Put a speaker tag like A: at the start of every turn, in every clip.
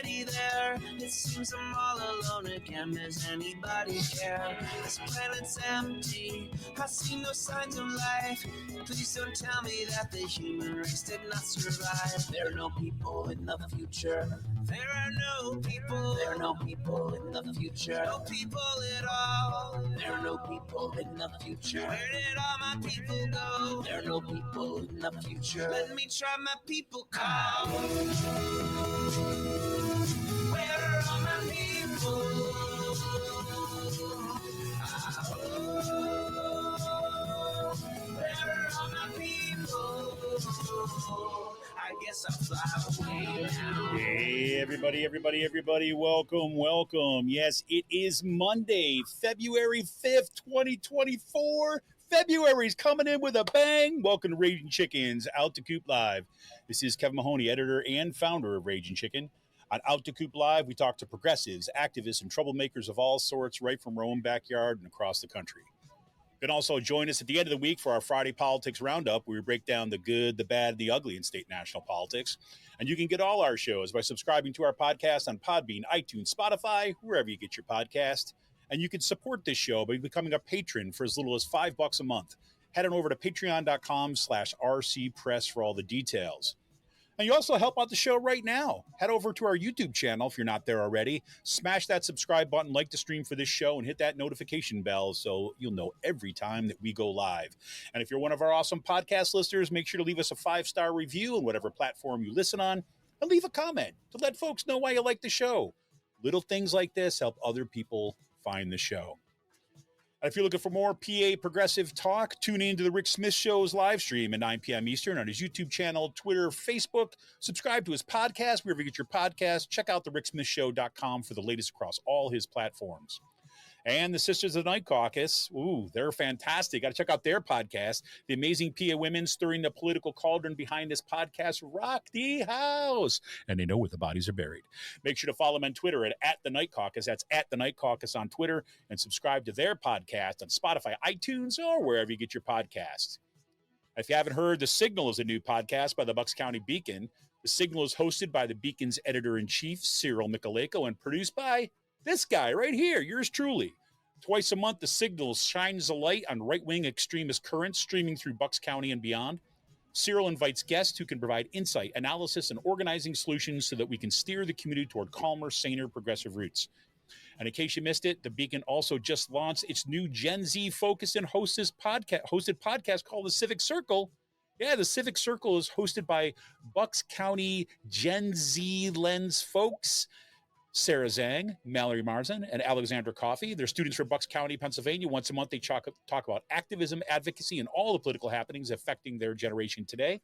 A: nobody there. It seems I'm all alone again. Does anybody care? This planet's empty. I see no signs of life. Please don't tell me that the human race did not survive. There are no people in the future. There are no people. There are no people in the future. No people at all. There are no people in the future. Where did all my people go? There are no people in the future. Let me try my people call. Where are all my people? Where are all my people? I guess I'll fly away now.
B: Hey, everybody. Welcome. Yes, it is Monday, February 5th, 2024. February's coming in with a bang. Welcome to Raging Chicken's Out to Coop Live. This is Kevin Mahoney, editor and founder of Raging Chicken. On Out to Coop Live, we talk to progressives, activists, and troublemakers of all sorts right from our own backyard and across the country. You can also join us at the end of the week for our Friday Politics Roundup, where we break down the good, the bad, the ugly in state and national politics. And you can get all our shows by subscribing to our podcast on Podbean, iTunes, Spotify, wherever you get your podcast. And you can support this show by becoming a patron for as little as $5 a month. Head on over to patreon.com/rcpress for all the details. And you also help out the show right now. Head over to our YouTube channel if you're not there already. Smash that subscribe button, like the stream for this show, and hit that notification bell so you'll know every time that we go live. And if you're one of our awesome podcast listeners, make sure to leave us a 5-star review on whatever platform you listen on, and leave a comment to let folks know why you like the show. Little things like this help other people find the show. If you're looking for more PA progressive talk, tune in to the Rick Smith Show's live stream at 9 p.m. Eastern on his YouTube channel, Twitter, Facebook. Subscribe to his podcast wherever you get your podcast. Check out thericksmithshow.com for the latest across all his platforms. And the Sisters of the Night Caucus, they're fantastic. Got to check out their podcast. The amazing PA women stirring the political cauldron behind this podcast rock the house. And they know where the bodies are buried. Make sure to follow them on Twitter at The Night Caucus. That's at The Night Caucus on Twitter. And subscribe to their podcast on Spotify, iTunes, or wherever you get your podcasts. If you haven't heard, The Signal is a new podcast by the Bucks County Beacon. The Signal is hosted by the Beacon's editor-in-chief, Cyril Michaleko, and produced by this guy right here, yours truly. Twice a month, The Signal shines a light on right-wing extremist currents streaming through Bucks County and beyond. Cyril invites guests who can provide insight, analysis, and organizing solutions so that we can steer the community toward calmer, saner, progressive routes. And in case you missed it, the Beacon also just launched its new Gen Z-focused and hosted podcast called The Civic Circle. Yeah, The Civic Circle is hosted by Bucks County Gen Z Lens folks, Sarah Zhang, Mallory Marzan, and Alexandra Coffey. They're students from Bucks County, Pennsylvania. Once a month, they talk about activism, advocacy, and all the political happenings affecting their generation today.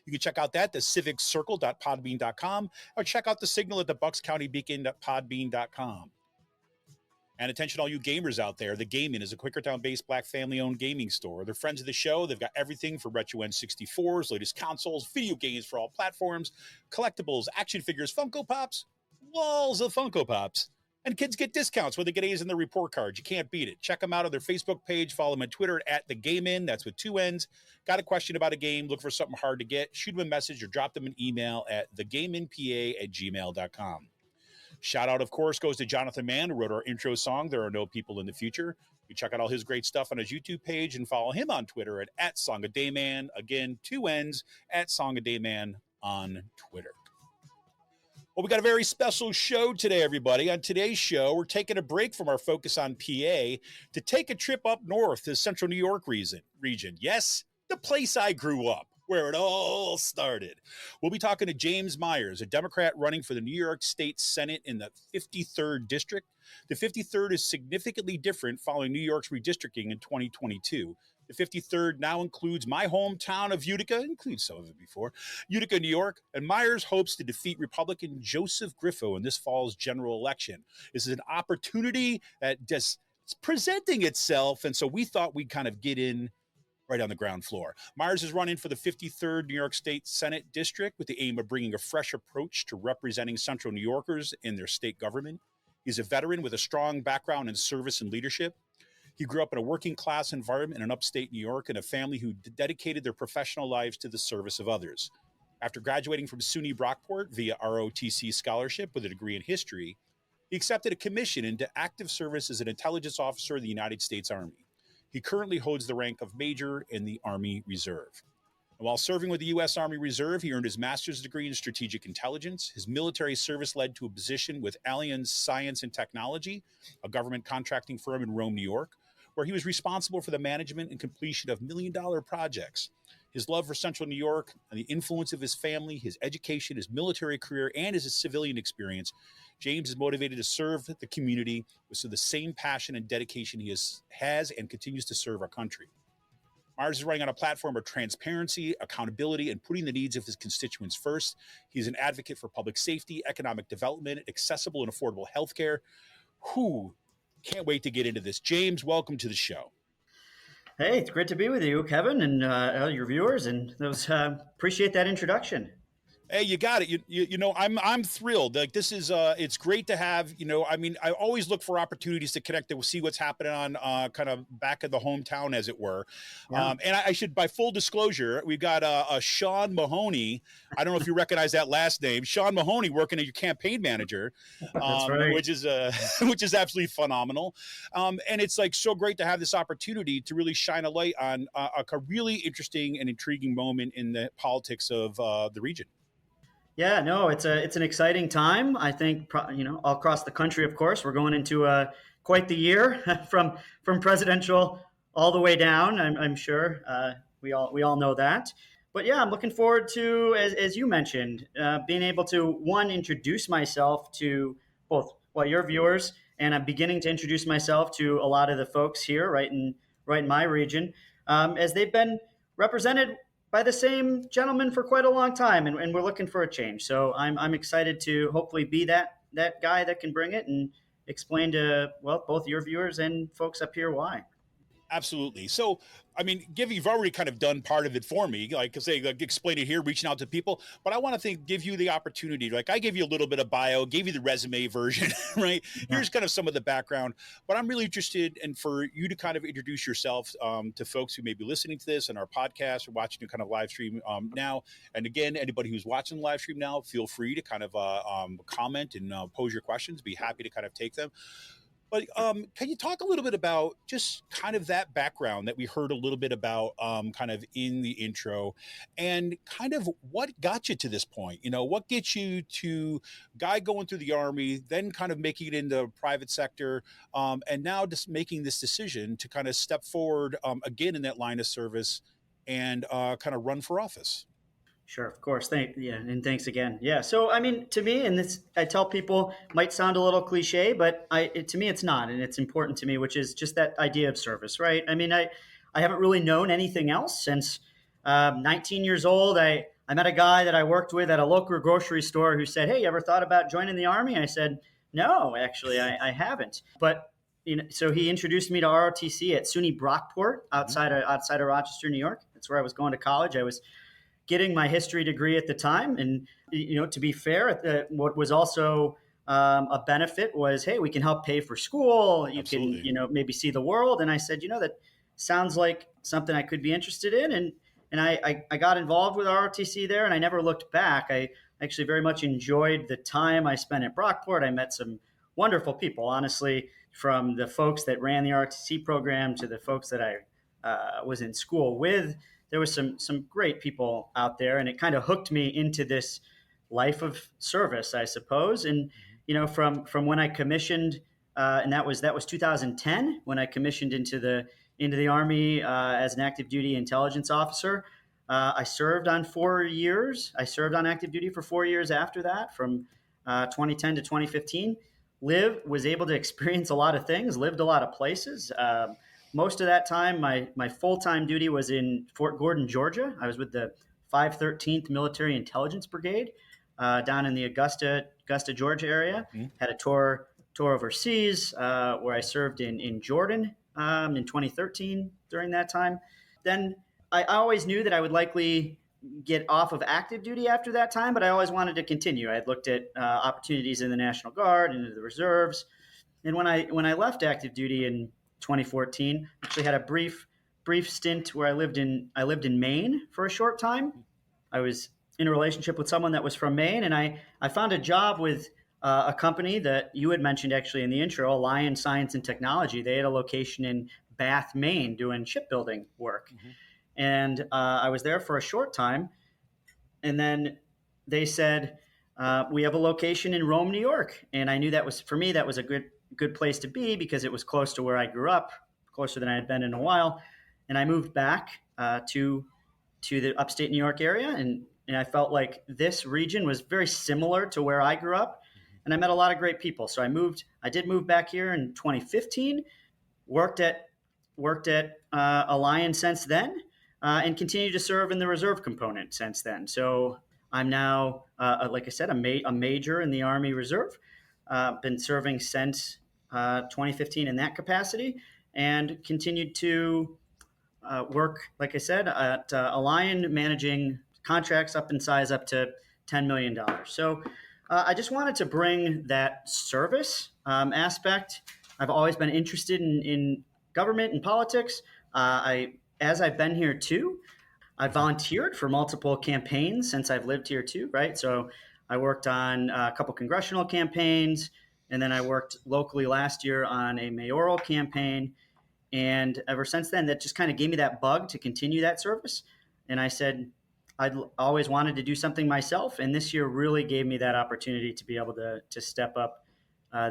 B: You can check out that, theciviccircle.podbean.com, or check out The Signal at the buckscountybeacon.podbean.com. And attention all you gamers out there, The Gaming is a Quakertown-based black family-owned gaming store. They're friends of the show. They've got everything from retro N64s, latest consoles, video games for all platforms, collectibles, action figures, Funko Pops, walls of Funko Pops, and kids get discounts when they get A's in their report cards. You can't beat it. Check them out on their Facebook page. Follow them on Twitter at The Game In. That's with 2 N's. Got a question about a game, look for something hard to get, shoot them a message or drop them an email at thegameinpa@gmail.com. Shout out, of course, goes to Jonathan Mann, who wrote our intro song, There Are No People in the Future. You check out all his great stuff on his YouTube page and follow him on Twitter at SongADayMan. Again, 2 N's at SongADayMan on Twitter. Well, we got a very special show today, everybody. On today's show, we're taking a break from our focus on PA to take a trip up north to the Central New York region. Yes, the place I grew up, where it all started. We'll be talking to James Meyers, a Democrat running for the New York State Senate in the 53rd District. The 53rd is significantly different following New York's redistricting in 2022. The 53rd now includes my hometown of Utica, includes some of it before, Utica, New York, and Meyers hopes to defeat Republican Joseph Griffo in this fall's general election. This is an opportunity that just is presenting itself, and so we thought we'd kind of get in right on the ground floor. Meyers is running for the 53rd New York State Senate District with the aim of bringing a fresh approach to representing Central New Yorkers in their state government. He's a veteran with a strong background in service and leadership. He grew up in a working-class environment in upstate New York and a family who dedicated their professional lives to the service of others. After graduating from SUNY Brockport via ROTC scholarship with a degree in history, he accepted a commission into active service as an intelligence officer in the United States Army. He currently holds the rank of Major in the Army Reserve. While serving with the U.S. Army Reserve, he earned his master's degree in strategic intelligence. His military service led to a position with Allianz Science and Technology, a government contracting firm in Rome, New York, where he was responsible for the management and completion of million-dollar projects. His love for Central New York and the influence of his family, his education, his military career, and his civilian experience, James is motivated to serve the community with the same passion and dedication he has and continues to serve our country. Meyers is running on a platform of transparency, accountability, and putting the needs of his constituents first. He's an advocate for public safety, economic development, accessible and affordable healthcare. Can't wait to get into this. James, welcome to the show.
C: Hey, it's great to be with you, Kevin, and your viewers. And those appreciate that introduction.
B: Hey, you got it. You know, I'm thrilled. Like, this is it's great to have, I mean, I always look for opportunities to connect to see what's happening on kind of back of the hometown, as it were. Yeah. And I should, by full disclosure, we've got Sean Mahoney. I don't know if you recognize that last name, Sean Mahoney, working as your campaign manager,
C: That's right.
B: which is absolutely phenomenal. And it's like so great to have this opportunity to really shine a light on a really interesting and intriguing moment in the politics of the region.
C: Yeah, no, it's an exciting time. I think, all across the country, of course, we're going into quite the year from presidential all the way down. I'm sure we all know that. But yeah, I'm looking forward to, as you mentioned, being able to, one, introduce myself to both your viewers, and I'm beginning to introduce myself to a lot of the folks here right in my region, as they've been represented by the same gentleman for quite a long time, and we're looking for a change. So I'm excited to hopefully be that guy that can bring it and explain to both your viewers and folks up here why.
B: Absolutely. So, I mean, you've already kind of done part of it for me, like explain it here, reaching out to people. But I want to give you the opportunity. Like, I gave you a little bit of bio, gave you the resume version, right? Yeah. Here's kind of some of the background. But I'm really interested in for you to kind of introduce yourself to folks who may be listening to this on our podcast or watching the kind of live stream now. And again, anybody who's watching the live stream now, feel free to kind of comment and pose your questions. Be happy to kind of take them. But can you talk a little bit about just kind of that background that we heard a little bit about kind of in the intro, and kind of what got you to this point? What gets you to guy going through the Army, then kind of making it into the private sector, and now just making this decision to kind of step forward again in that line of service and kind of run for office?
C: Sure, of course. And thanks again. Yeah. So, I mean, to me, and this, I tell people, might sound a little cliche, but to me, it's not, and it's important to me, which is just that idea of service, right? I mean, I haven't really known anything else since 19 years old. I met a guy that I worked with at a local grocery store who said, "Hey, you ever thought about joining the Army?" I said, "No, actually, I haven't." But so he introduced me to ROTC at SUNY Brockport outside of Rochester, New York. That's where I was going to college. I was getting my history degree at the time. And, to be fair, what was also a benefit was, hey, we can help pay for school. You Absolutely. Can, maybe see the world. And I said, that sounds like something I could be interested in. And I got involved with ROTC there, and I never looked back. I actually very much enjoyed the time I spent at Brockport. I met some wonderful people, honestly, from the folks that ran the ROTC program to the folks that I was in school with. There was some great people out there, and it kind of hooked me into this life of service, I suppose. And from when I commissioned, and that was 2010 when I commissioned into the Army as an active duty intelligence officer. I served on 4 years. I served on active duty for 4 years after that, from 2010 to 2015. Was able to experience a lot of things, lived a lot of places. Most of that time, my full-time duty was in Fort Gordon, Georgia. I was with the 513th Military Intelligence Brigade down in the Augusta, Georgia area. Mm-hmm. Had a tour overseas where I served in Jordan in 2013 during that time. Then I always knew that I would likely get off of active duty after that time, but I always wanted to continue. I had looked at opportunities in the National Guard and the reserves. And when I left active duty in 2014, actually had a brief stint where I lived in Maine for a short time. I was in a relationship with someone that was from Maine, and I found a job with a company that you had mentioned actually in the intro, Alliance Science and Technology. They had a location in Bath, Maine, doing shipbuilding work. Mm-hmm. And I was there for a short time. And then they said, we have a location in Rome, New York. And I knew that was, for me, that was a good place to be because it was close to where I grew up, closer than I had been in a while. And I moved back to the upstate New York area. And I felt like this region was very similar to where I grew up. And I met a lot of great people. So I did move back here in 2015, worked at Alliance since then, and continue to serve in the reserve component since then. So I'm now, like I said, a major in the Army Reserve. Been serving since 2015 in that capacity, and continued to work, like I said, at Alliance, managing contracts up in size up to $10 million. So I just wanted to bring that service aspect. I've always been interested in government and politics. As I've been here too, I've volunteered for multiple campaigns since I've lived here too, right? So I worked on a couple congressional campaigns, and then I worked locally last year on a mayoral campaign. And ever since then, that just kind of gave me that bug to continue that service. And I said, I'd always wanted to do something myself. And this year really gave me that opportunity to be able to step up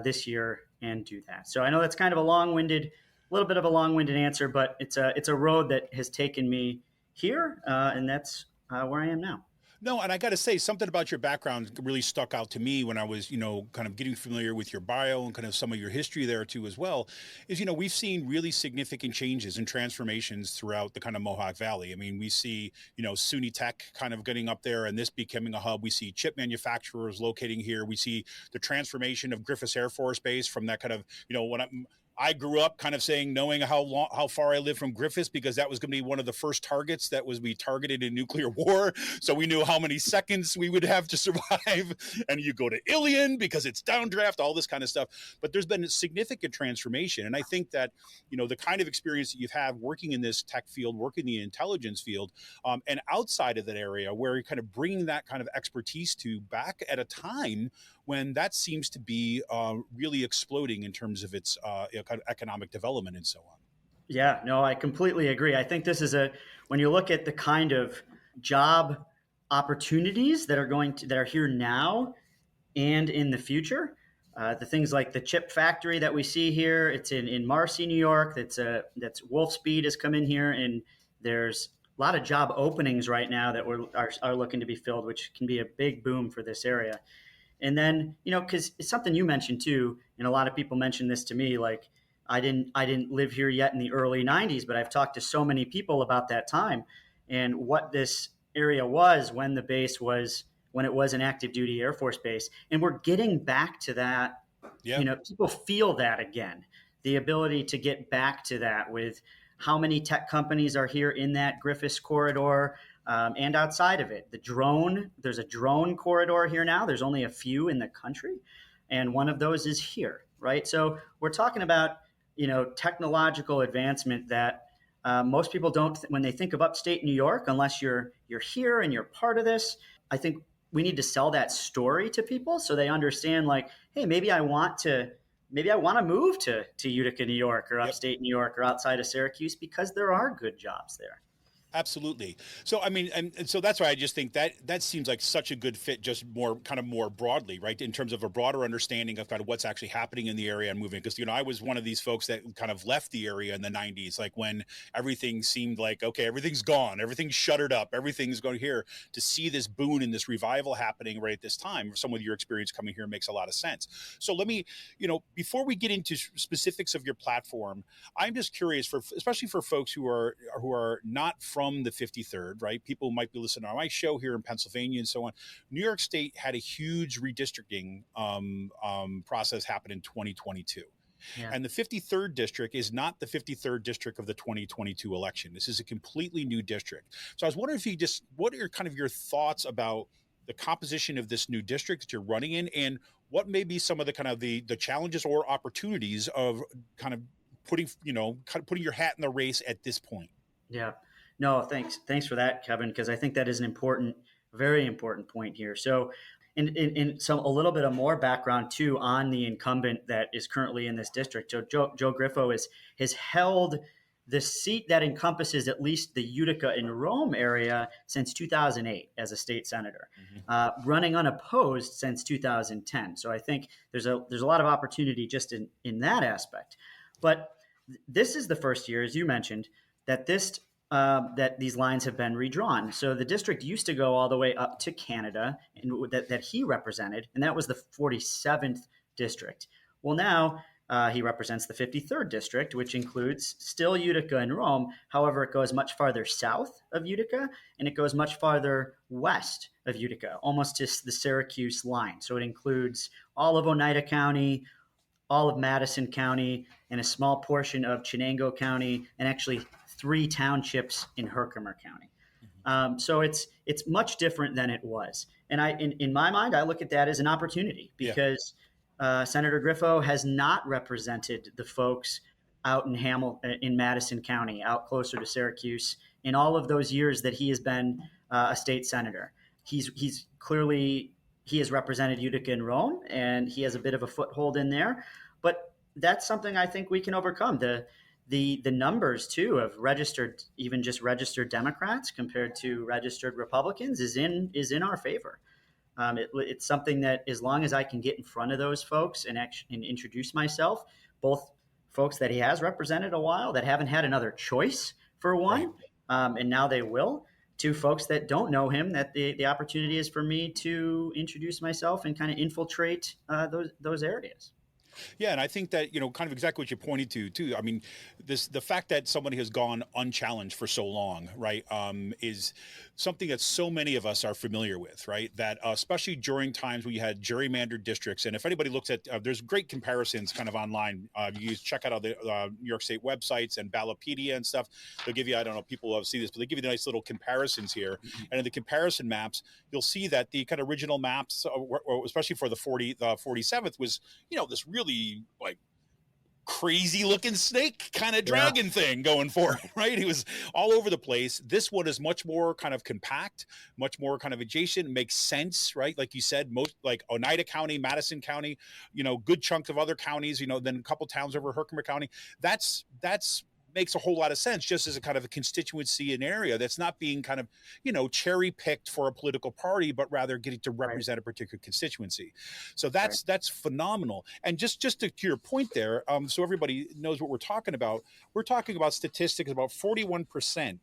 C: this year and do that. So I know that's kind of a little bit of a long-winded answer, but it's a road that has taken me here. And that's where I am now.
B: No, and I got to say, something about your background really stuck out to me when I was, kind of getting familiar with your bio and kind of some of your history there too as well, is, we've seen really significant changes and transformations throughout the kind of Mohawk Valley. I mean, we see, SUNY Tech kind of getting up there and this becoming a hub. We see chip manufacturers locating here. We see the transformation of Griffith Air Force Base from that kind of, when I grew up kind of knowing how far I lived from Griffiths, because that was going to be one of the first targets that was be targeted in nuclear war. So we knew how many seconds we would have to survive. And you go to Ilion because it's downdraft, all this kind of stuff. But there's been a significant transformation. And I think that, the kind of experience that you've had working in this tech field, working in the intelligence field, and outside of that area where you're kind of bringing that kind of expertise to back at a time when that seems to be really exploding in terms of its kind of economic development and so on.
C: Yeah, no, I completely agree. I think this is when you look at the kind of job opportunities that are here now and in the future, the things like the chip factory that we see here, it's in Marcy, New York. That's Wolfspeed has come in here, and there's a lot of job openings right now that are looking to be filled, which can be a big boom for this area. And then, because it's something you mentioned too, and a lot of people mentioned this to me, like I didn't live here yet in the early 90s, but I've talked to so many people about that time and what this area was when it was an active duty Air Force base. And we're getting back to that. Yeah. People feel that again, the ability to get back to that with how many tech companies are here in that Griffiths corridor. And outside of it, there's a drone corridor here now. There's only a few in the country, and one of those is here, right? So we're talking about, technological advancement that most people don't, when they think of upstate New York, unless you're here and you're part of this. I think we need to sell that story to people so they understand, like, hey, maybe I want to move to Utica, New York, or upstate New York, or outside of Syracuse, because there are good jobs there.
B: Absolutely. So, I mean, and so that's why I just think that seems like such a good fit, just more broadly, right? In terms of a broader understanding of kind of what's actually happening in the area and moving. Because, I was one of these folks that kind of left the area in the 90s, like when everything seemed like, okay, everything's gone, everything's shuttered up, everything's going here. To see this boon and this revival happening right at this time, some of your experience coming here makes a lot of sense. So let me, before we get into specifics of your platform, I'm just curious, especially for folks who are not from the 53rd, right? People might be listening to my show here in Pennsylvania and so on. New York State had a huge redistricting process happen in 2022. Yeah. And the 53rd district is not the 53rd district of the 2022 election. This is a completely new district. So I was wondering what are kind of your thoughts about the composition of this new district that you're running in, and what may be some of the kind of the challenges or opportunities of kind of putting your hat in the race at this point?
C: Yeah. No, thanks for that, Kevin, because I think that is an important Very important point here. So, in some a little bit of more background too on the incumbent that is currently in this district. So Joe Griffo has held the seat that encompasses at least the Utica and Rome area since 2008 as a state senator, running unopposed since 2010. So I think there's a lot of opportunity just in that aspect. But this is the first year, as you mentioned, that that these lines have been redrawn. So the district used to go all the way up to Canada, and that he represented, and that was the 47th district. Well, now he represents the 53rd district, which includes still Utica and Rome. However, it goes much farther south of Utica, and it goes much farther west of Utica, almost to the Syracuse line. So it includes all of Oneida County, all of Madison County, and a small portion of Chenango County, and actually 3 townships in Herkimer County. So it's much different than it was. And in my mind, I look at that as an opportunity because Senator Griffo has not represented the folks out in Madison County, out closer to Syracuse, in all of those years that he has been a state senator. He's clearly, he has represented Utica and Rome, and he has a bit of a foothold in there. But that's something I think we can overcome. The numbers too of registered Democrats compared to registered Republicans is in our favor. It's something that, as long as I can get in front of those folks and introduce myself, both folks that he has represented a while that haven't had another choice for one, and now they will, to folks that don't know him, that the opportunity is for me to introduce myself and kind of infiltrate those areas.
B: Yeah, and I think that, kind of exactly what you pointed to, too. I mean, the fact that somebody has gone unchallenged for so long, right, is something that so many of us are familiar with, right? That especially during times when you had gerrymandered districts. And if anybody looks at, there's great comparisons kind of online. You check out all the New York State websites and Ballotpedia and stuff. They'll give you, I don't know, people have seen this, but they give you the nice little comparisons here. And in the comparison maps, you'll see that the kind of original maps, especially for the 47th, was, this really like crazy looking snake kind of dragon thing going for it, right? He was all over the place. This one is much more kind of compact, much more kind of adjacent. It makes sense, right? Like you said, most like Oneida County, Madison County, good chunk of other counties, then a couple towns over Herkimer County. That's makes a whole lot of sense, just as a kind of a constituency and area that's not being kind of, cherry picked for a political party, but rather getting to represent a particular constituency. So that's phenomenal. And just to your point there, so everybody knows what we're talking about statistics. About 41%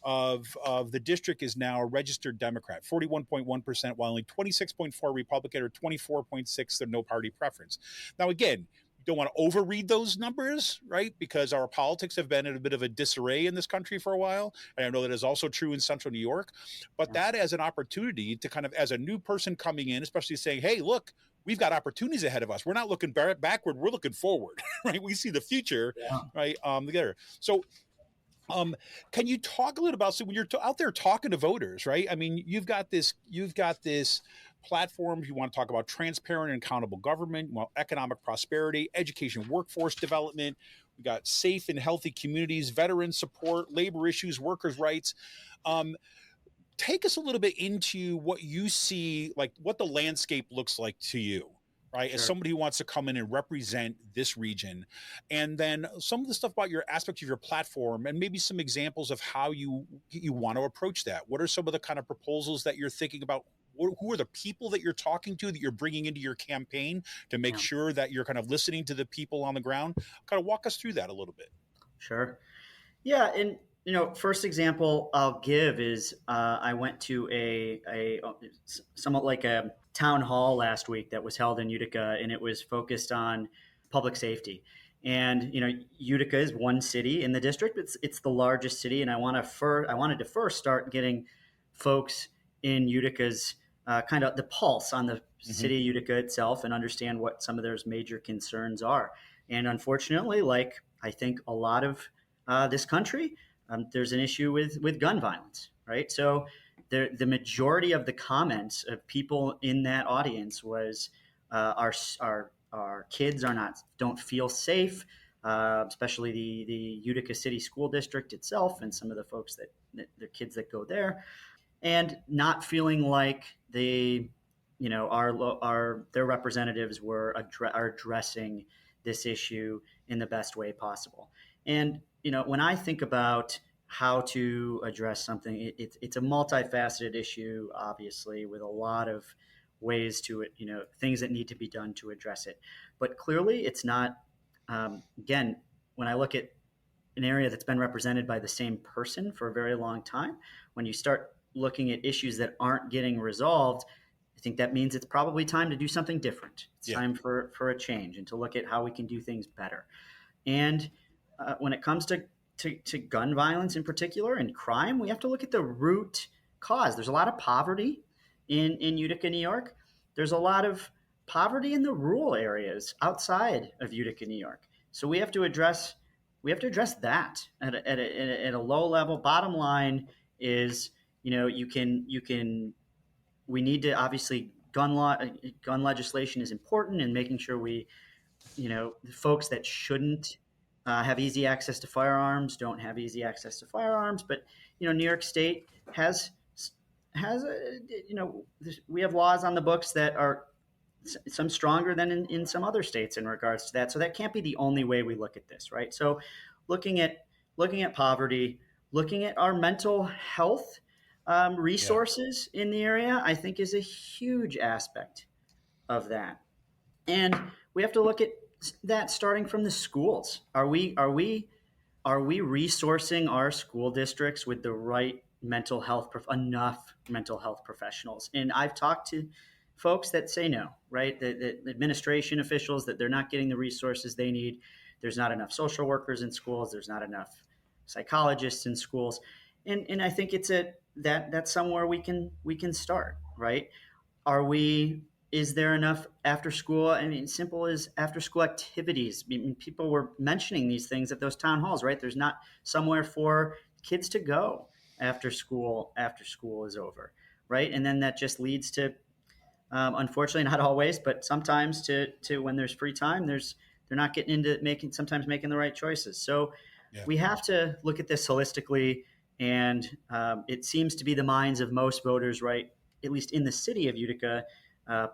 B: of the district is now a registered Democrat, 41.1%, while only 26.4 Republican or 24.6 the no party preference. Now, again, don't want to overread those numbers, right? Because our politics have been in a bit of a disarray in this country for a while. And I know that is also true in central New York, but that as an opportunity to kind of, as a new person coming in, especially saying, hey, look, we've got opportunities ahead of us. We're not looking backward. We're looking forward, right? We see the future, right? Together. So, can you talk a little about, so when you're out there talking to voters, right? I mean, you've got this platform. You want to talk about transparent and accountable government, economic prosperity, education, workforce development. We got safe and healthy communities, veteran support, labor issues, workers' rights. Take us a little bit into what you see, like what the landscape looks like to you, right? Sure. As somebody who wants to come in and represent this region. And then some of the stuff about your aspects of your platform and maybe some examples of how you want to approach that. What are some of the kind of proposals that you're thinking about? Who are the people that you're talking to, that you're bringing into your campaign to make sure that you're kind of listening to the people on the ground? Kind of walk us through that a little bit.
C: Sure. Yeah. And, first example I'll give is I went to a somewhat like a town hall last week that was held in Utica, and it was focused on public safety. And, Utica is one city in the district. It's the largest city. And I wanted to first start getting folks in Utica's kind of the pulse on the city of Utica itself and understand what some of their major concerns are. And unfortunately, like I think a lot of this country, there's an issue with gun violence, right? So the majority of the comments of people in that audience was our kids don't feel safe, especially the Utica City School District itself and some of the folks their kids that go there. and not feeling like they, their representatives are addressing this issue in the best way possible. And when I think about how to address something, it's a multifaceted issue, obviously, with a lot of ways to it, things that need to be done to address it. But clearly, it's not. Again, when I look at an area that's been represented by the same person for a very long time, when you start looking at issues that aren't getting resolved, I think that means it's probably time to do something different. It's time for a change and to look at how we can do things better. And when it comes to gun violence in particular and crime, we have to look at the root cause. There's a lot of poverty in Utica, New York. There's a lot of poverty in the rural areas outside of Utica, New York. So we have to address that at a low level. Bottom line is, we need to, obviously, gun legislation is important, and making sure we, folks that shouldn't have easy access to firearms don't have easy access to firearms. But New York State has we have laws on the books that are some stronger than in some other states in regards to that. So that can't be the only way we look at this, right? So looking at poverty, looking at our mental health resources in the area, I think is a huge aspect of that. And we have to look at that starting from the schools. Are we resourcing our school districts with the right enough mental health professionals? And I've talked to folks that say no, right? The administration officials, that they're not getting the resources they need. There's not enough social workers in schools. There's not enough psychologists in schools. And I think that's somewhere we can start, right? Is there enough after school? I mean, simple as after school activities. I mean, people were mentioning these things at those town halls, right? There's not somewhere for kids to go after school is over, right? And then that just leads to, unfortunately, not always, but sometimes to when there's free time, they're not getting into making the right choices. So we have to look at this holistically, and it seems to be the minds of most voters, right? At least in the city of Utica,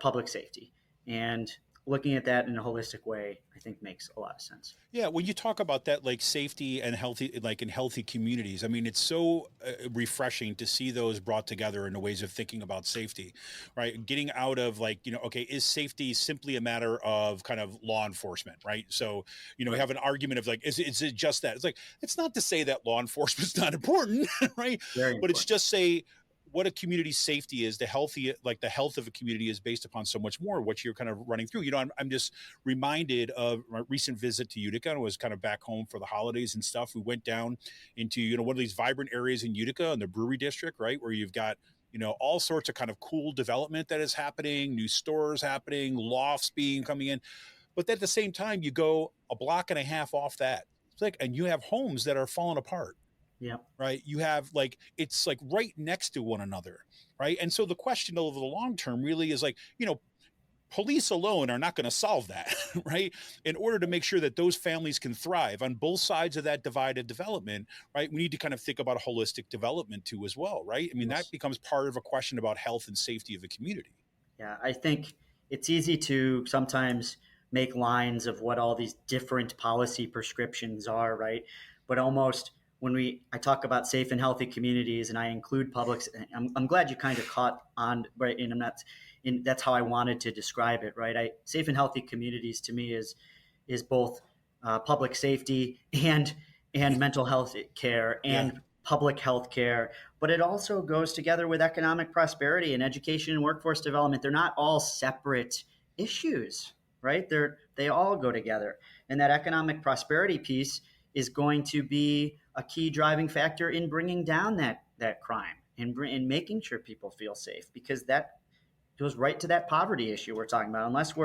C: public safety, and looking at that in a holistic way, I think makes a lot of sense.
B: Yeah, when you talk about that, like safety and healthy, like in healthy communities, I mean, it's so refreshing to see those brought together in the ways of thinking about safety, right? Getting out of like, okay, is safety simply a matter of kind of law enforcement, right? So, we have an argument of like, is it just that? It's like, it's not to say that law enforcement's not important, right? But it's just say, what a community's safety is, the health of a community is based upon so much more, what you're kind of running through. I'm just reminded of my recent visit to Utica. I was kind of back home for the holidays and stuff. We went down into, one of these vibrant areas in Utica in the brewery district, right? Where you've got, all sorts of kind of cool development that is happening, new stores happening, lofts coming in. But at the same time, you go a block and a half off that. It's like, and you have homes that are falling apart.
C: Yeah.
B: Right. You have it's like right next to one another. Right. And so the question over the long term really is like, police alone are not going to solve that. Right. In order to make sure that those families can thrive on both sides of that divided development. Right. We need to kind of think about a holistic development too, as well. Right. I mean, that becomes part of a question about health and safety of a community.
C: Yeah. I think it's easy to sometimes make lines of what all these different policy prescriptions are. Right. But almost, when I talk about safe and healthy communities, and I include publics, I'm glad you kind of caught on, right? And that's how I wanted to describe it, right? Safe and healthy communities to me is both public safety and mental health care and public health care, but it also goes together with economic prosperity and education and workforce development. They're not all separate issues, right? They all go together, and that economic prosperity piece is going to be a key driving factor in bringing down that crime and making sure people feel safe, because that goes right to that poverty issue we're talking about. Unless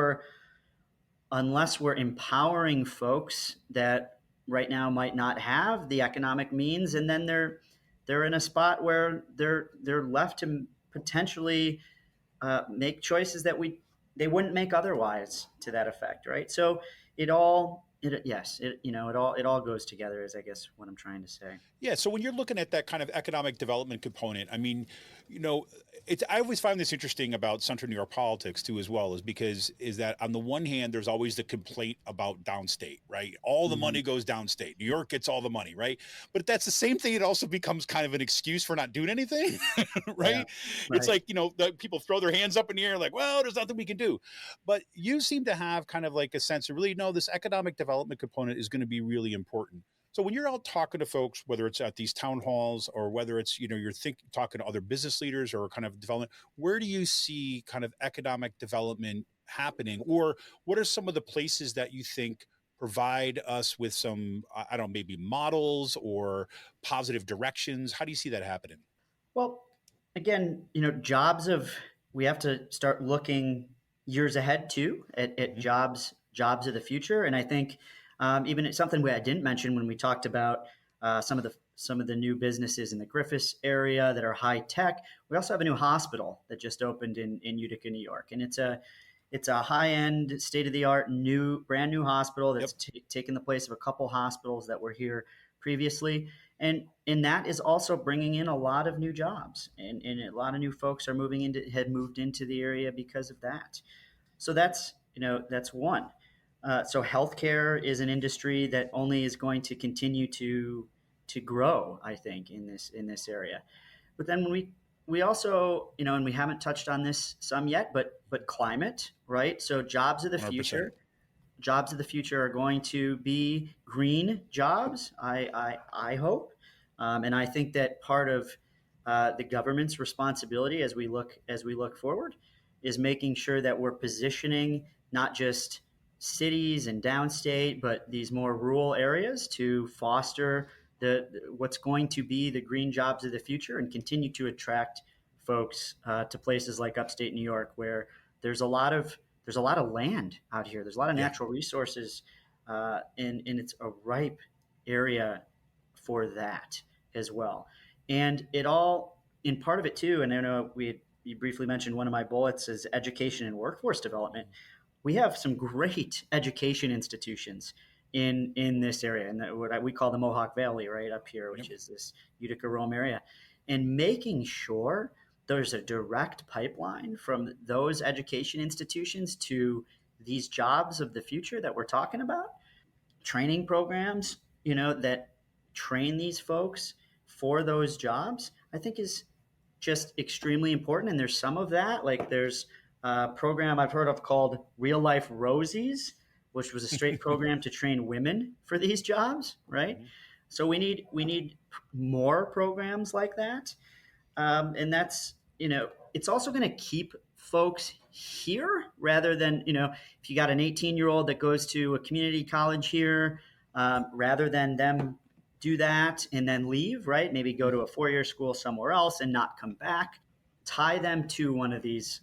C: we're empowering folks that right now might not have the economic means, and then they're in a spot where they're left to potentially make choices that they wouldn't make otherwise, to that effect, right? So it all Yes, it all goes together, is I guess what I'm trying to say.
B: Yeah. So when you're looking at that kind of economic development component, I mean, you know, I always find this interesting about Central New York politics too, as well, is that on the one hand, there's always the complaint about downstate, right? All the
C: Hmm.
B: money goes downstate. New York gets all the money, right? But that's the same thing. It also becomes kind of an excuse for not doing anything,
C: Yeah,
B: right? It's
C: right.
B: like, the people throw their hands up in the air like, well, there's nothing we can do. But you seem to have kind of like a sense of really, no, this economic development component is going to be really important. So when you're out talking to folks, whether it's at these town halls or whether it's, you're talking to other business leaders or kind of development, where do you see kind of economic development happening? Or what are some of the places that you think provide us with some, I don't know, maybe models or positive directions? How do you see that happening?
C: Well, again, we have to start looking years ahead too at
B: Mhm.
C: jobs of the future. And I think even it's something I didn't mention when we talked about some of the new businesses in the Griffiths area that are high tech. We also have a new hospital that just opened in Utica, New York, and it's a high end, state of the art, brand new hospital
B: Yep.
C: that's taken the place of a couple hospitals that were here previously, and that is also bringing in a lot of new jobs, and a lot of new folks had moved into the area because of that. So that's one. So healthcare is an industry that only is going to continue to grow, I think, in this area. But then when we also, and we haven't touched on this some yet, but climate, right? So jobs of the
B: 100%.
C: future, are going to be green jobs. I hope, and I think that part of the government's responsibility as we look forward is making sure that we're positioning not just cities and downstate, but these more rural areas to foster what's going to be the green jobs of the future and continue to attract folks to places like upstate New York, where there's a lot of there's a lot of land out here. There's a lot of
B: Yeah.
C: natural resources, and it's a ripe area for that as well. And it all, in part of it too, and I know you briefly mentioned one of my bullets is education and workforce development. We have some great education institutions in this area, and what we call the Mohawk Valley, right up here,
B: Yep.
C: which is this Utica Rome area, and making sure there's a direct pipeline from those education institutions to these jobs of the future that we're talking about, training programs, that train these folks for those jobs, I think is just extremely important. And there's some of that, like there's a program I've heard of called Real Life Rosies, which was a straight program to train women for these jobs, right?
B: Mhm.
C: So we need more programs like that, and that's it's also going to keep folks here rather than if you got an 18-year-old that goes to a community college here, rather than them do that and then leave, right? Maybe go to a 4-year school somewhere else and not come back. Tie them to one of these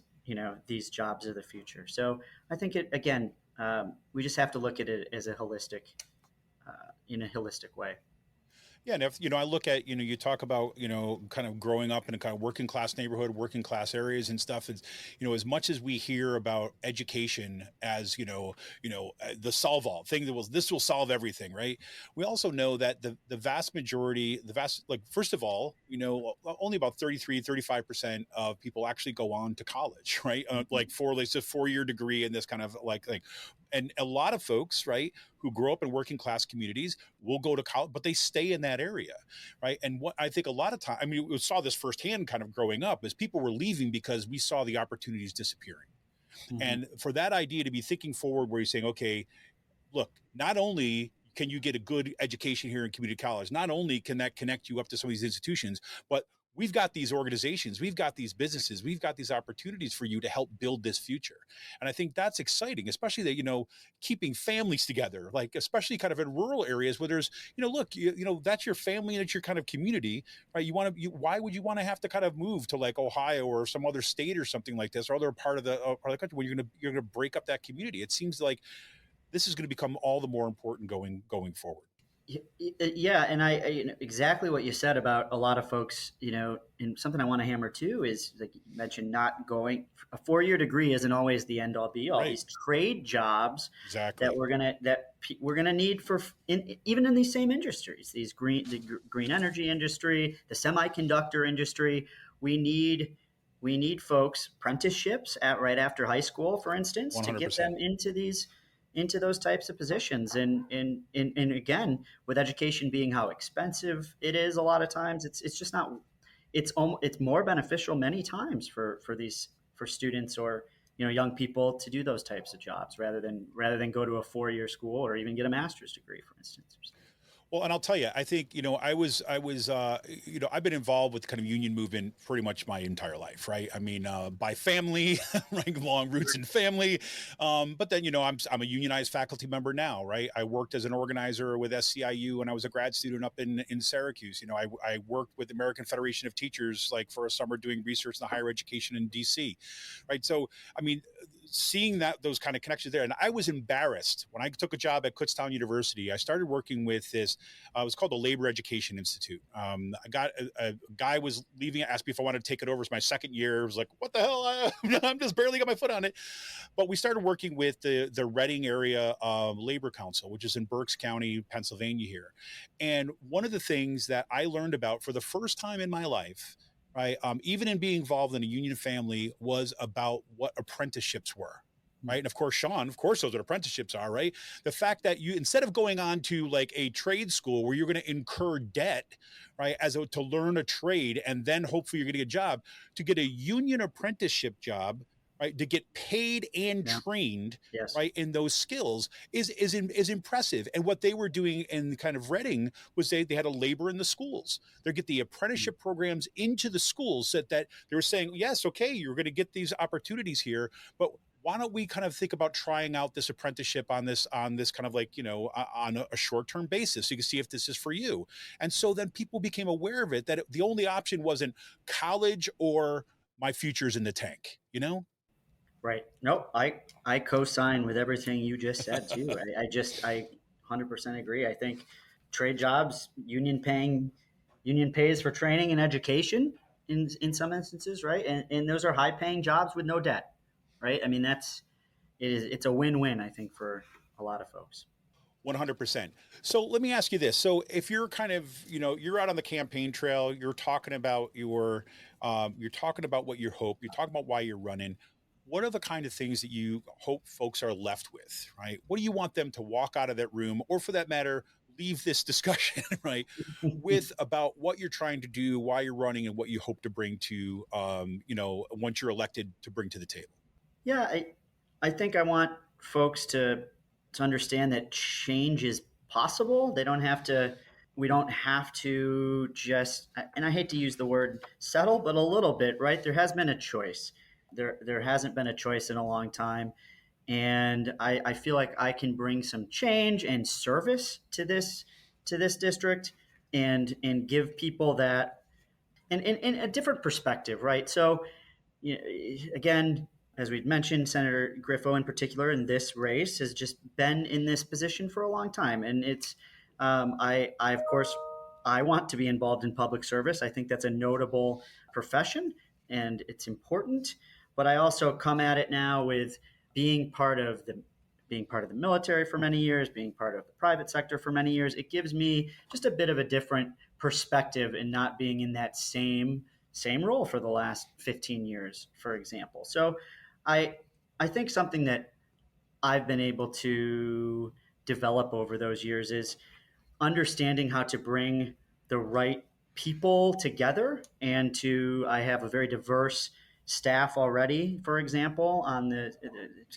C: jobs of the future. So I think it again, we just have to look at it as in a holistic way.
B: Yeah, and if I look at you talk about kind of growing up in a kind of working class neighborhood, working class areas and stuff. It's as much as we hear about education as the solve all thing that this will solve everything, right? We also know that the vast majority, like first of all, only about 33-35% of people actually go on to college, right? Like it's a 4-year degree in this kind of like thing, and a lot of folks, right, who grow up in working class communities will go to college, but they stay in that area, right? And what I think a lot of time, I mean, we saw this firsthand kind of growing up, is people were leaving because we saw the opportunities disappearing.
C: Mm-hmm.
B: And for that idea to be thinking forward, where you're saying, okay, look, not only can you get a good education here in community college, not only can that connect you up to some of these institutions, but we've got these organizations, we've got these businesses, we've got these opportunities for you to help build this future. And I think that's exciting, especially that, keeping families together, like especially kind of in rural areas where there's, look, that's your family and it's your kind of community, right? Why would you want to have to kind of move to like Ohio or some other state or something like this, or other part of the country where you're going to break up that community? It seems like this is going to become all the more important going forward.
C: Yeah, and exactly what you said about a lot of folks, and something I want to hammer too is like you mentioned, not going a 4-year degree isn't always the end all be all.
B: Right.
C: These trade jobs that
B: Exactly.
C: we're gonna need even in these same industries, the green energy industry, the semiconductor industry, we need we need folks apprenticeships at right after high school, for instance, to get
B: 100%.
C: them into those types of positions. And again, with education being how expensive it is, a lot of times it's just not. It's more beneficial many times for students or young people to do those types of jobs rather than go to a 4-year school or even get a master's degree, for instance.
B: Well, and I'll tell you, I think, I've been involved with kind of union movement pretty much my entire life, right? I mean, by family, right, long roots in family. But then, I'm a unionized faculty member now, right? I worked as an organizer with SCIU when I was a grad student up in Syracuse. I worked with the American Federation of Teachers, like for a summer doing research in the higher education in DC, right? So, I mean, seeing those kind of connections there. And I was embarrassed when I took a job at Kutztown University. I started working with this. It was called the Labor Education Institute. I got a guy was leaving, asked me if I wanted to take it over. It's my second year. I was like, what the hell? I'm just barely got my foot on it. But we started working with the Reading Area Labor Council, which is in Berks County, Pennsylvania here. And one of the things that I learned about for the first time in my life, right, even in being involved in a union family, was about what apprenticeships were. Right. And of course, Sean, those what apprenticeships are, right? The fact that you, instead of going on to like a trade school where you're going to incur debt, right, to learn a trade and then hopefully you're going to get a job, to get a union apprenticeship job, right, to get paid and trained,
C: Yes.
B: right, in those skills is impressive. And what they were doing in kind of Reading was they had a labor in the schools. They get the apprenticeship programs into the schools that they were saying, yes, okay, you're going to get these opportunities here, but why don't we kind of think about trying out this apprenticeship on this kind of like, on a short-term basis so you can see if this is for you. And so then people became aware of it, that the only option wasn't college or my future's in the tank,
C: Right. Nope. I co-sign with everything you just said too. I 100% agree. I think trade jobs, union pays for training and education in some instances, right? And those are high paying jobs with no debt, right? I mean, it's a win-win, I think, for a lot of folks.
B: 100%. So let me ask you this. So if you're kind of, you're out on the campaign trail, you're talking about what you hope, you're talking about why you're running. What are the kind of things that you hope folks are left with, right? What do you want them to walk out of that room, or for that matter, leave this discussion, right, with about what you're trying to do, why you're running, and what you hope to bring to, once you're elected, to bring to the table?
C: Yeah, I think I want folks to understand that change is possible. We don't have to just, and I hate to use the word settle, but a little bit, right? There has been a choice. There hasn't been a choice in a long time. And I feel like I can bring some change and service to this district and give people that and a different perspective, right? So again, as we've mentioned, Senator Griffo in particular in this race has just been in this position for a long time. And it's, I of course, I want to be involved in public service. I think that's a notable profession and it's important. But I also come at it now with being part of the military for many years, being part of the private sector for many years. It gives me just a bit of a different perspective in not being in that same role for the last 15 years, for example. So I think something that I've been able to develop over those years is understanding how to bring the right people together I have a very diverse staff already, for example, on the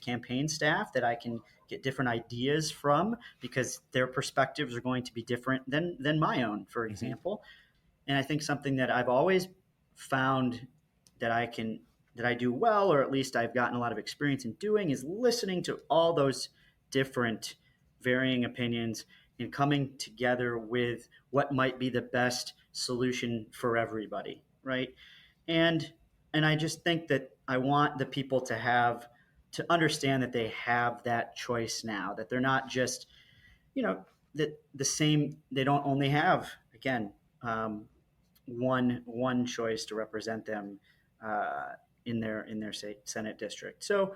C: campaign staff that I can get different ideas from because their perspectives are going to be different than my own, for example. And I think something that I've always found that I do well, or at least I've gotten a lot of experience in doing, is listening to all those different varying opinions and coming together with what might be the best solution for everybody, right? And I just think that I want the people to understand that they have that choice now, that they're not just, the same. They don't only have, again, one choice to represent them in their Senate district. So,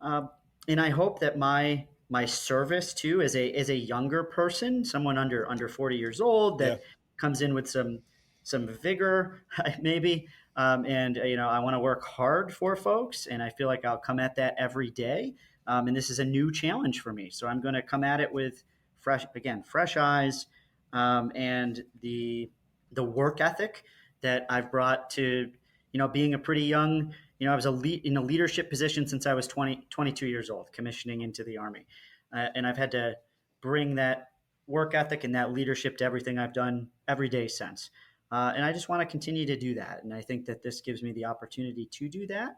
C: and I hope that my service too, as a younger person, someone under 40 years old,
B: Yeah.
C: that comes in with some vigor, maybe, and I want to work hard for folks, and I feel like I'll come at that every day. And this is a new challenge for me, so I'm going to come at it with fresh eyes, and the work ethic that I've brought to being a pretty young. I was in a leadership position since I was 22 years old, commissioning into the Army. And I've had to bring that work ethic and that leadership to everything I've done every day since. And I just want to continue to do that. And I think that this gives me the opportunity to do that.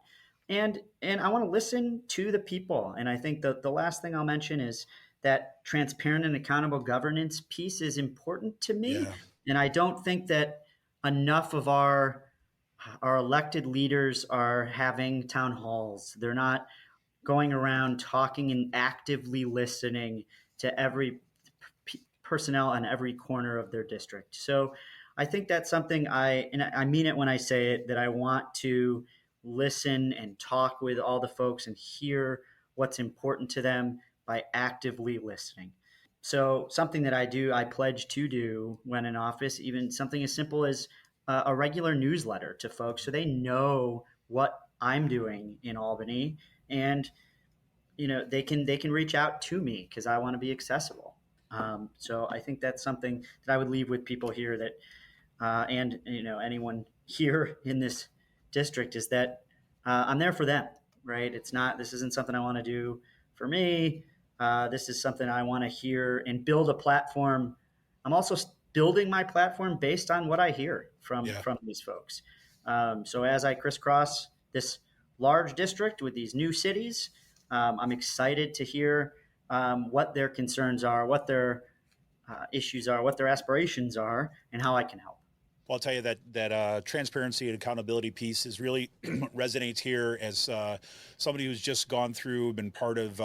C: And I want to listen to the people. And I think that the last thing I'll mention is that transparent and accountable governance piece is important to me.
B: Yeah.
C: And I don't think that enough of our elected leaders are having town halls. They're not going around talking and actively listening to every personnel on every corner of their district. So I think that's something and I mean it when I say it, that I want to listen and talk with all the folks and hear what's important to them by actively listening. So something that I pledge to do when in office, even something as simple as a regular newsletter to folks so they know what I'm doing in Albany, and they can reach out to me because I want to be accessible. So I think that's something that I would leave with people here, that and anyone here in this district, is that I'm there for them. Right? This isn't something I want to do for me. This is something I want to hear and build a platform. I'm also building my platform based on what I hear from these folks. So as I crisscross this large district with these new cities, I'm excited to hear what their concerns are, what their issues are, what their aspirations are, and how I can help.
B: Well, I'll tell you that transparency and accountability piece is really resonates here as somebody who's just gone through, been part of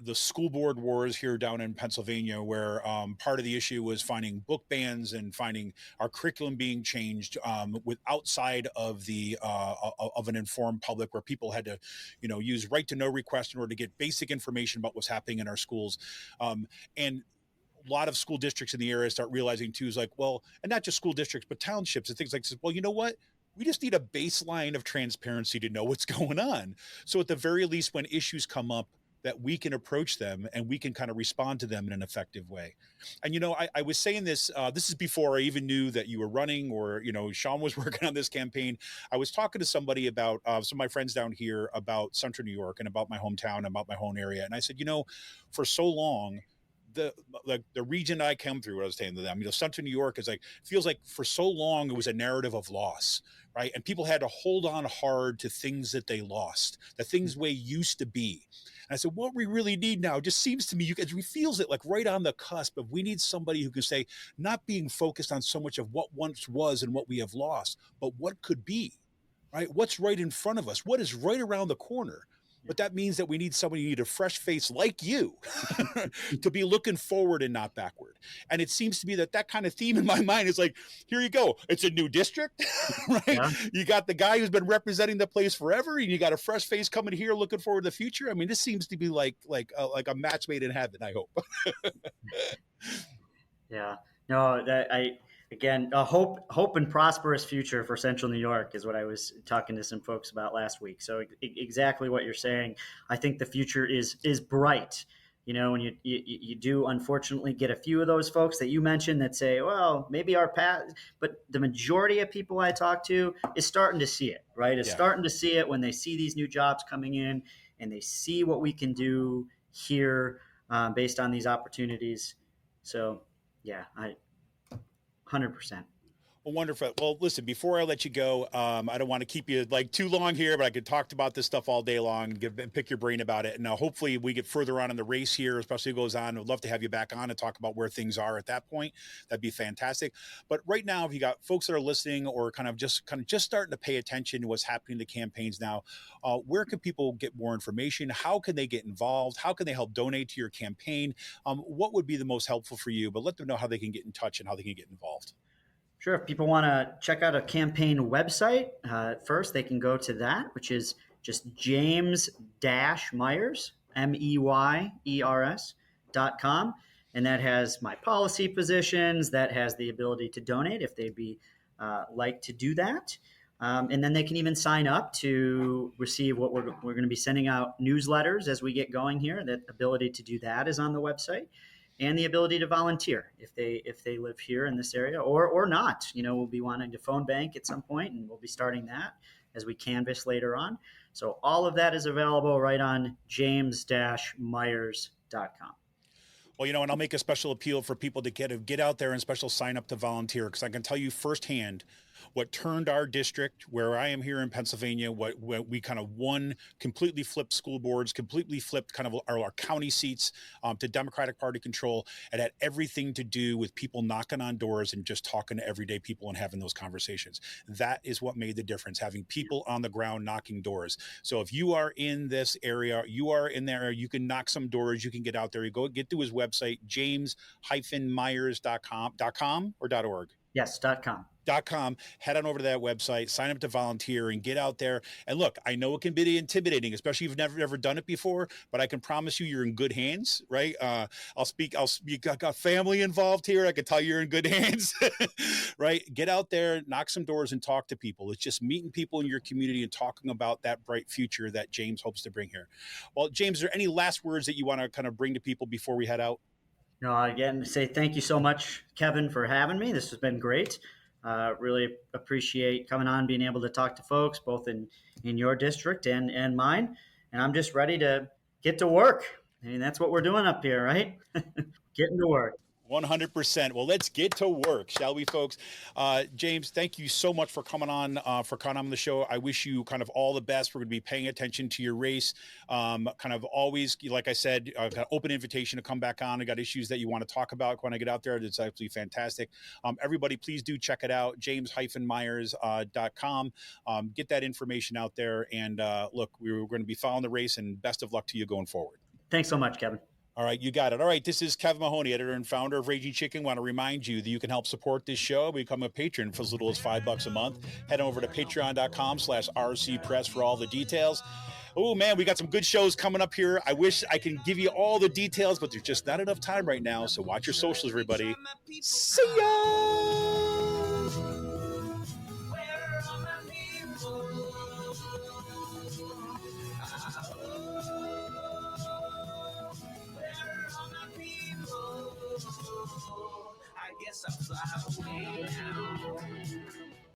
B: the school board wars here down in Pennsylvania, where part of the issue was finding book bans and finding our curriculum being changed with outside of the of an informed public, where people had to, use right to know request in order to get basic information about what's happening in our schools, and a lot of school districts in the area start realizing too, is like, well, and not just school districts, but townships and things like this. Well, you know what? We just need a baseline of transparency to know what's going on. So at the very least, when issues come up, that we can approach them and we can kind of respond to them in an effective way. And, I was saying this, this is before I even knew that you were running, or, Sean was working on this campaign. I was talking to somebody about some of my friends down here about Central New York and about my hometown, about my home area. And I said, for so long, the region I come through, what I was saying to them, Central New York feels like for so long it was a narrative of loss, right? And people had to hold on hard to things that they lost, the things way used to be. And I said, what we really need now just seems to me, we feels it like right on the cusp of, we need somebody who can say, not being focused on so much of what once was and what we have lost, but what could be, right? What's right in front of us? What is right around the corner? But that means that we need somebody who needs a fresh face like you to be looking forward and not backward. And it seems to be that kind of theme in my mind is like, here you go. It's a new district, right? Yeah. You got the guy who's been representing the place forever, and you got a fresh face coming here looking forward to the future. I mean, this seems to be like a match made in heaven, I hope.
C: Yeah. No, again, a hope and prosperous future for Central New York is what I was talking to some folks about last week. So exactly what you're saying. I think the future is bright. And you do unfortunately get a few of those folks that you mentioned that say, well, maybe our path, but the majority of people I talk to is starting to see it, right? Is starting to see it when they see these new jobs coming in and they see what we can do here based on these opportunities. So yeah, 100%.
B: Well, wonderful. Well, listen, before I let you go, I don't want to keep you like too long here, but I could talk about this stuff all day long and pick your brain about it. And hopefully we get further on in the race here, especially if it goes on. I'd love to have you back on and talk about where things are at that point. That'd be fantastic. But right now, if you got folks that are listening or kind of just starting to pay attention to what's happening in the campaigns now, where can people get more information? How can they get involved? How can they help donate to your campaign? What would be the most helpful for you? But let them know how they can get in touch and how they can get involved.
C: Sure. If people want to check out a campaign website, first they can go to that, which is just James-Meyers, MEYERS.com. And that has my policy positions. That has the ability to donate if they'd be like to do that. And then they can even sign up to receive what we're going to be sending out newsletters as we get going here. That ability to do that is on the website. And the ability to volunteer if they live here in this area or not. We'll be wanting to phone bank at some point, and we'll be starting that as we canvass later on. So all of that is available right on james-myers.com.
B: Well, and I'll make a special appeal for people to get out there and special sign up to volunteer, because I can tell you firsthand what turned our district, where I am here in Pennsylvania, what we kind of won, completely flipped school boards, completely flipped kind of our county seats to Democratic Party control. It had everything to do with people knocking on doors and just talking to everyday people and having those conversations. That is what made the difference, having people on the ground knocking doors. So if you are in this area, you are in there, you can knock some doors, you can get out there, you go get to his website, james-myers.com or .org?
C: Yes, .com.
B: Head on over to that website, sign up to volunteer, and get out there. And look, I know it can be intimidating, especially if you've never done it before, but I can promise you're in good hands, right? You got family involved here. I can tell you're in good hands, right? Get out there, knock some doors, and talk to people. It's just meeting people in your community and talking about that bright future that James hopes to bring here. Well, James, are there any last words that you want to kind of bring to people before we head out?
C: No, again, say thank you so much, Kevin, for having me. This has been great. Really appreciate coming on, being able to talk to folks both in your district and mine. And I'm just ready to get to work. I mean, that's what we're doing up here, right? Getting to work.
B: 100%. Well, let's get to work, shall we, folks? James, thank you so much for coming on the show. I wish you kind of all the best. We're going to be paying attention to your race. Kind of always, like I said, open invitation to come back on. I got issues that you want to talk about when I get out there. It's absolutely fantastic. Everybody, please do check it out, james-myers.com. Get that information out there. And look, we're going to be following the race, and best of luck to you going forward.
C: Thanks so much, Kevin.
B: All right, you got it. All right, this is Kevin Mahoney, editor and founder of Raging Chicken. Want to remind you that you can help support this show. Become a patron for as little as $5 a month. Head over to patreon.com/RCPress for all the details. Oh, man, we got some good shows coming up here. I wish I can give you all the details, but there's just not enough time right now. So watch your socials, everybody. See ya!